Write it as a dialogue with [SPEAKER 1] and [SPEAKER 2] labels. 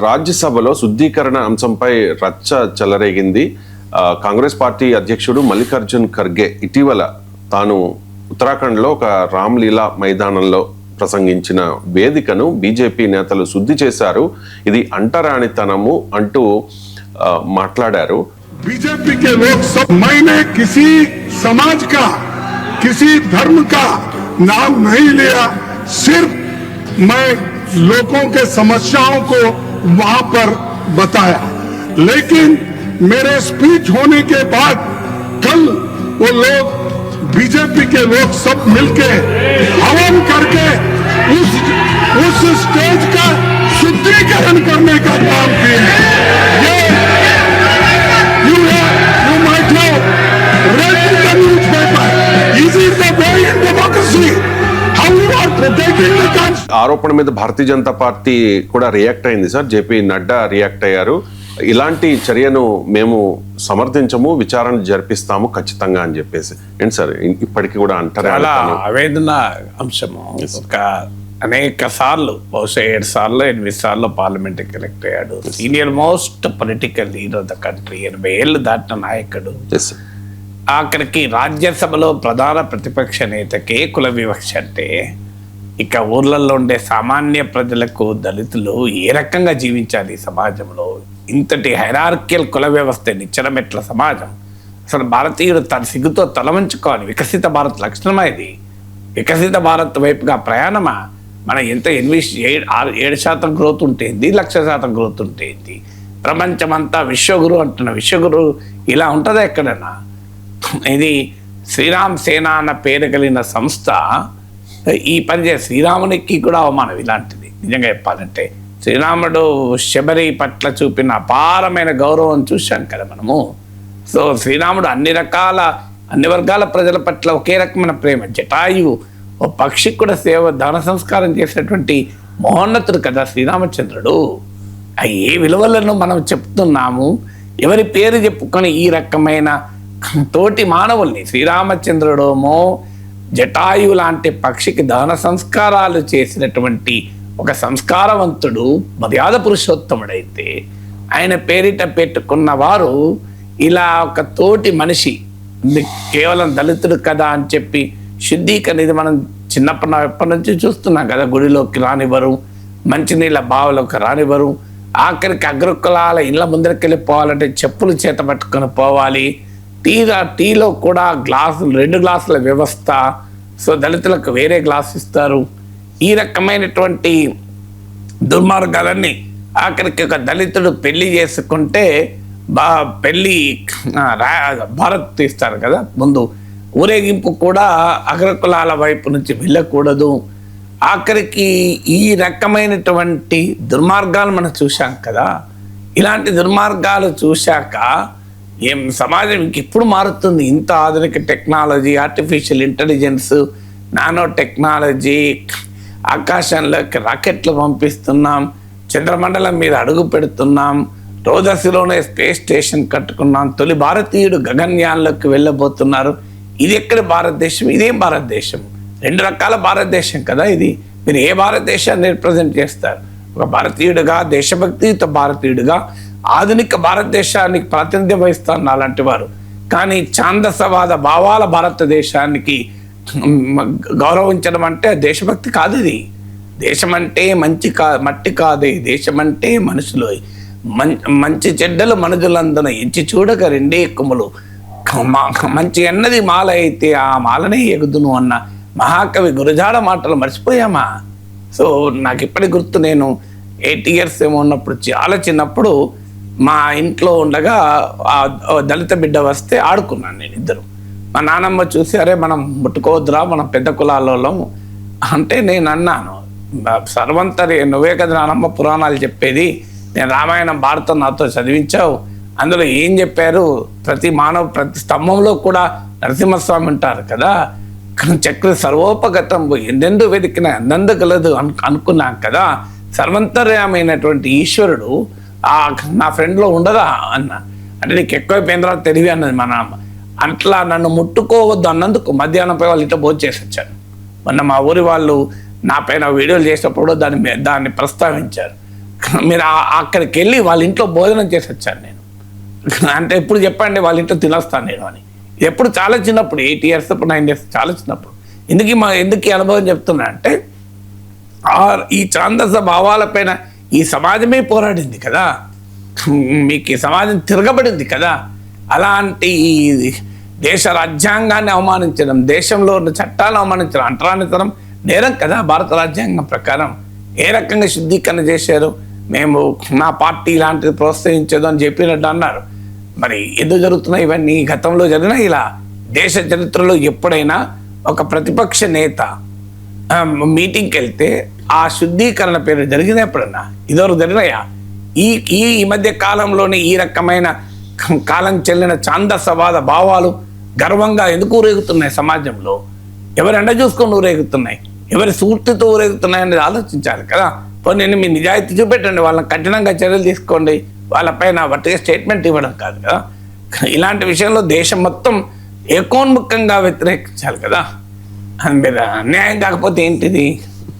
[SPEAKER 1] రాజ్యసభలో శుద్ధీకరణ అంశంపై రచ్చ చెలరేగింది. కాంగ్రెస్ పార్టీ అధ్యక్షుడు మల్లికార్జున్ ఖర్గే ఇటీవల తాను ఉత్తరాఖండ్లో ఒక రామ్లీలా మైదానంలో ప్రసంగించిన వేదికను బీజేపీ నేతలు శుద్ధి చేశారు. ఇది అంటరానితనము అంటూ మాట్లాడారు.
[SPEAKER 2] बीजेपी के लोग सब मैंने किसी समाज का किसी धर्म का नाम नहीं लिया, सिर्फ मैं लोगों के समस्याओं को वहां पर बताया। लेकिन मेरे स्पीच होने के बाद कल वो लोग बीजेपी के लोग सब मिलके हवन करके उस स्टेज का शुद्धिकरण करने का काम किए। ये you might know, read the newspaper. Is it the way in democracy? How you are protecting the country?
[SPEAKER 1] ఆరోపణ మీద భారతీయ జనతా పార్టీ కూడా రియాక్ట్ అయింది సార్. జేపీ నడ్డా రియాక్ట్ అయ్యారు. ఇలాంటి చర్యను మేము సమర్థించము, విచారణ జరిపిస్తాము ఖచ్చితంగా అని చెప్పేసి. ఏంటి సార్ ఇప్పటికీ కూడా అంటారు?
[SPEAKER 3] ఆవేదన అంశము. ఒక అనేక సార్లు, బహుశా 7 సార్లు 8 సార్లు పార్లమెంట్కి ఎలక్ట్ అయ్యాడు. Senior most political leader of the country, 80 ఏళ్ళు దాటిన నాయకుడు. అక్కడికి రాజ్యసభలో ప్రధాన ప్రతిపక్ష నేతకే కుల వివక్ష అంటే ఇక ఊర్లలో ఉండే సామాన్య ప్రజలకు, దళితులు ఏ రకంగా జీవించాలి ఈ సమాజంలో? ఇంతటి హైరార్కియల్ కుల వ్యవస్థ నిచ్చనమెట్ల సమాజం. అసలు భారతీయుడు తన సిగ్గుతో తలవంచుకోవాలి. వికసిత భారత్ లక్షణమా ఇది? వికసిత భారత్ వైపుగా ప్రయాణమా? మన ఎంత 7% గ్రోత్ ఉంటేంది, 1,00,000% గ్రోత్ ఉంటేంది? ప్రపంచమంతా విశ్వగురు అంటున్న విశ్వగురు ఇలా ఉంటుందా ఎక్కడైనా? ఇది శ్రీరామ్ సేన అన్న పేరు కలిగిన సంస్థ ఈ పని చేసే శ్రీరామునికి కూడా అవమానం ఇలాంటిది. నిజంగా చెప్పాలంటే శ్రీరాముడు శబరి పట్ల చూపిన అపారమైన గౌరవం చూశాం కదా మనము. సో శ్రీరాముడు అన్ని వర్గాల ప్రజల పట్ల ఒకే రకమైన ప్రేమ. జటాయు ఓ పక్షికి కూడా దాన సంస్కారం చేసినటువంటి మహోన్నతుడు కదా శ్రీరామచంద్రుడు. ఏ విలువలను మనం చెప్తున్నాము? ఎవరి పేరు చెప్పుకొని ఈ రకమైన తోటి మానవుల్ని, శ్రీరామచంద్రుడేమో జటాయు లాంటి పక్షికి దాన సంస్కారాలు చేసినటువంటి ఒక సంస్కారవంతుడు, మర్యాద పురుషోత్తముడైతే ఆయన పేరిట పెట్టుకున్న వారు ఇలా ఒక తోటి మనిషి కేవలం దళితుడు కదా అని చెప్పి శుద్ధీకరణ, ఇది మనం ఎప్పటి నుంచి చూస్తున్నాం కదా. గుడిలోకి రానివ్వరు, మంచినీళ్ళ బావులోకి రానివ్వరు, ఆఖరికి అగ్రకులాల ఇళ్ళ ముందరికి వెళ్ళిపోవాలంటే చెప్పులు చేత పట్టుకొని పోవాలి. టీలో కూడా 2 గ్లాసుల వ్యవస్థ. సో దళితులకు వేరే గ్లాస్ ఇస్తారు. ఈ రకమైనటువంటి దుర్మార్గాలన్నీ ఆఖరికి ఒక దళితుడు పెళ్లి చేసుకుంటే పెళ్ళి భారత్ తీస్తారు కదా, ముందు ఊరేగింపు కూడా అగ్రకులాల వైపు నుంచి వెళ్ళకూడదు. ఆఖరికి ఈ రకమైనటువంటి దుర్మార్గాలు మనం చూశాం కదా. ఇలాంటి దుర్మార్గాలు చూశాక సమాజం ఇంకెప్పుడు మారుతుంది? ఇంత ఆధునిక technology, artificial intelligence, nano technology, ఆకాశంలోకి రాకెట్లు పంపిస్తున్నాం, చంద్రమండలం మీద అడుగు పెడుతున్నాం, రోదసిలోనే స్పేస్ స్టేషన్ కట్టుకున్నాం, తొలి భారతీయుడు గగన్యాన్లోకి వెళ్ళబోతున్నారు. ఇది ఎక్కడ భారతదేశం? ఇదేం భారతదేశం? 2 రకాల భారతదేశం కదా ఇది. మీరు ఏ భారతదేశాన్ని రిప్రజెంట్ చేస్తారు? ఒక భారతీయుడిగా, దేశభక్తితో భారతీయుడిగా ఆధునిక భారతదేశానికి ప్రాతినిధ్యం వహిస్తారు అలాంటి వారు. కానీ ఛాందసవాద భావాల భారతదేశానికి గౌరవించడం అంటే దేశభక్తి కాదు. ఇది దేశం అంటే మట్టి కాదే, దేశం అంటే మనుషులు. మంచి చెడ్డలు మనుషులందున ఎంచి చూడక 2 కొమ్ములు, మంచి అన్నది మాల అయితే ఆ మాలనే ఎగుదును అన్న మహాకవి గురజాడ మాటలు మర్చిపోయామా? సో నాకు ఇప్పటికి గుర్తు, నేను 8 ఇయర్స్ ఏమో ఉన్నప్పుడు, చాలా చిన్నప్పుడు మా ఇంట్లో ఉండగా దళిత బిడ్డ వస్తే ఆడుకున్నాను నేను. ఇద్దరు మా నానమ్మ చూసి, అరే మనం ముట్టుకోవద్దురా, మనం పెద్ద కులాలలో అంటే నేను అన్నాను, సర్వంతరి నువ్వే కదా నానమ్మ పురాణాలు చెప్పేది, నేను రామాయణం భారతం నాతో చదివించావు, అందులో ఏం చెప్పారు? ప్రతి స్తంభంలో కూడా నరసింహస్వామి ఉంటారు కదా, చక్ర సర్వోపగతం ఎందెందు వెతికిన ఎందెందుకలదు అనుకున్నాం కదా. సర్వంతర్యమైనటువంటి ఈశ్వరుడు నా ఫ్రెండ్లో ఉండదా అన్న. అంటే నీకు ఎక్కువైపోయిందిరా తెలివి అన్నది మా నాన్న. అట్లా నన్ను ముట్టుకోవద్దు అన్నందుకు మధ్యాహ్నం పోయి వాళ్ళు ఇట్లా భోజనం చేసి వచ్చాను. మొన్న మా ఊరి వాళ్ళు నా పైన వీడియోలు చేసినప్పుడు దాన్ని ప్రస్తావించారు. మీరు అక్కడికి వెళ్ళి వాళ్ళ ఇంట్లో భోజనం చేసి వచ్చాను నేను. అంటే ఎప్పుడు చెప్పండి వాళ్ళ ఇంట్లో తినొస్తాను నేను అని. ఎప్పుడు చాలా చిన్నప్పుడు 8 years 9 years చాలా చిన్నప్పుడు. ఎందుకు ఈ అనుభవం చెప్తున్నా అంటే ఈ ఛాందస భావాలపైన ఈ సమాజమే పోరాడింది కదా, మీకు ఈ సమాజం తిరగబడింది కదా. అలాంటి దేశ రాజ్యాంగాన్ని అవమానించడం, దేశంలో ఉన్న చట్టాలను అవమానించడం అంటరానితనం నేరం కదా భారత రాజ్యాంగం ప్రకారం. ఏ రకంగా శుద్ధీకరణ చేశారు? మేము నా పార్టీ ఇలాంటిది ప్రోత్సహించదు అని చెప్పినట్టు అన్నారు. మరి ఎందుకు జరుగుతున్నాయి ఇవన్నీ? గతంలో జరిగిన ఇలా దేశ చరిత్రలో ఎప్పుడైనా ఒక ప్రతిపక్ష నేత మీటింగ్కి వెళ్తే ఆ శుద్ధీకరణ పేరు జరిగింది ఎప్పుడన్నా? ఇదివరకు జరిగినాయా? ఈ మధ్య కాలంలోనే ఈ రకమైన కాలం చెల్లిన ఛాందసవాద భావాలు గర్వంగా ఎందుకు ఊరేగుతున్నాయి సమాజంలో? ఎవరు ఎండ చూసుకొని ఊరేగుతున్నాయి, ఎవరి స్ఫూర్తితో ఊరేగుతున్నాయి అనేది ఆలోచించాలి కదా. నేను మీ నిజాయితీ చూపెట్టండి, వాళ్ళని కఠినంగా చర్యలు తీసుకోండి, వాళ్ళపైన వట్టిగా స్టేట్మెంట్ ఇవ్వడం కాదు కదా. ఇలాంటి విషయంలో దేశం మొత్తం ఏకోన్ముఖంగా వ్యతిరేకించాలి కదా. అది మీరు అన్యాయం కాకపోతే ఏంటిది?